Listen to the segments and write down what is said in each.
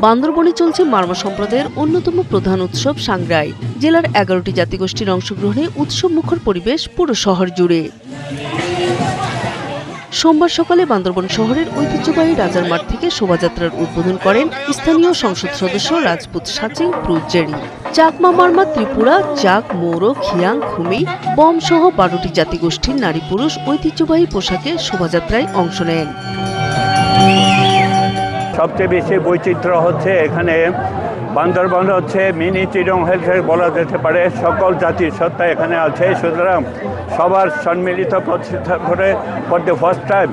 বান্দরবনে চলছে মারমা সম্প্রদায়ের অন্যতম প্রধান উৎসব সাংগ্রাই। জেলার 11টি জাতিগোষ্ঠীর অংশগ্রহণে উৎসব মুখর পরিবেশ পুরো শহর জুড়ে। সোমবার সকালে বান্দরবন শহরের ঐতিহ্যবাহী রাজার মাঠ থেকে শোভাযাত্রার উদ্বোধন করেন স্থানীয় সংসদ সদস্য রাজপুত সাচিং প্রুজেরি। চাকমা, মারমা, ত্রিপুরা, চাক, মৌরো, খিয়াং, খুমি, বম সহ 12টি জাতিগোষ্ঠীর নারী পুরুষ ঐতিহ্যবাহী পোশাকে শোভাযাত্রায় অংশ নেন। সবচেয়ে বেশি বৈচিত্র্য হচ্ছে এখানে বান্দরবন হচ্ছে মিনি চিরং হিলস বলা যেতে পারে। সকল জাতির সত্তা এখানে আছে, সুতরাং সবার সম্মিলিত প্রচেষ্টা করে ফর দ্য ফার্স্ট টাইম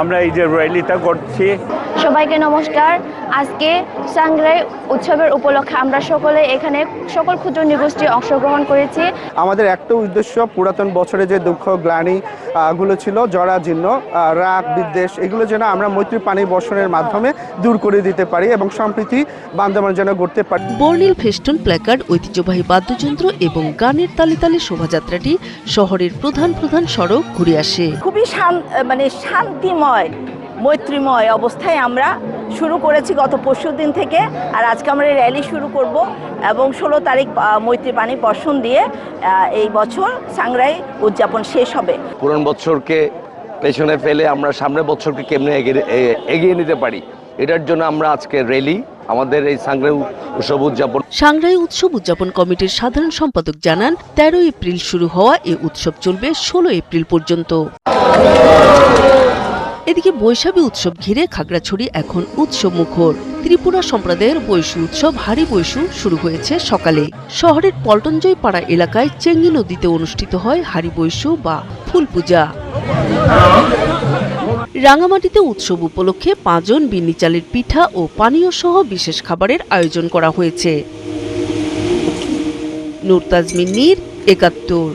আমরা এই যে র্যালিটা করছি। সবাইকে নমস্কার। আজকে সাংগ্রাই উৎসবের উপলক্ষে আমরা সকলে এখানে সকল ক্ষুদ্র নৃগোষ্ঠী অংশগ্রহণ করেছি। আমাদের একটা উদ্দেশ্য পুরাতন বছরে যে দুঃখ গ্লানি গুলো ছিল, জরাজীর্ণ রাগ বিদ্বেষ, এগুলো যেন আমরা মৈত্রী পানি বর্ষণের মাধ্যমে দূর করে দিতে পারি এবং সম্প্রীতি বান্দরবন যেন গড়তে পারি। বর্ণিল ফেস্টুন, প্ল্যাকার্ড, ঐতিহ্যবাহী বাদ্যযন্ত্র এবং গানের তালে তালে শোভাযাত্রাটি শহরের প্রধান সড়ক ঘুরে আসে। খুবই শান্তিময় মৈত্রীময় অবস্থায় আমরা শুরু করেছি গত পরশুদিন থেকে, আর আজকে আমরা র্যালি শুরু করব এবং 16 তারিখ মৈত্রী পানি বর্ষণ দিয়ে এই বছর সাংগ্রাই উদযাপন শেষ হবে। পুরান বছরকে পেছনে ফেলে আমরা সামনের বছরকে কেমনে এগিয়ে নিতে পারি, এটার জন্য আমরা আজকে র্যালি, আমাদের এই সাংগ্রাই উৎসব উদযাপন। সাংগ্রাই উৎসব উদযাপন কমিটির সাধারণ সম্পাদক জানান, 13 এপ্রিল শুরু হওয়া এই উৎসব চলবে 16 এপ্রিল পর্যন্ত। এদিকে বৈশাখী উৎসব ঘিরে খাগড়াছড়ি এখন উৎসব মুখর। ত্রিপুরা সম্প্রদায়ের বৈশু উৎসব হারি বৈশু শুরু হয়েছে সকালে। শহরের পল্টনজয় পাড়া এলাকায় চেঙ্গি নদীতে অনুষ্ঠিত হয় হারি বৈশু বা ফুল পূজা। রাঙামাটিতে উৎসব উপলক্ষে 5 জন বিন্নি চালের পিঠা ও পানীয় সহ বিশেষ খাবারের আয়োজন করা হয়েছে। নূর তাজমিন নীর, 71।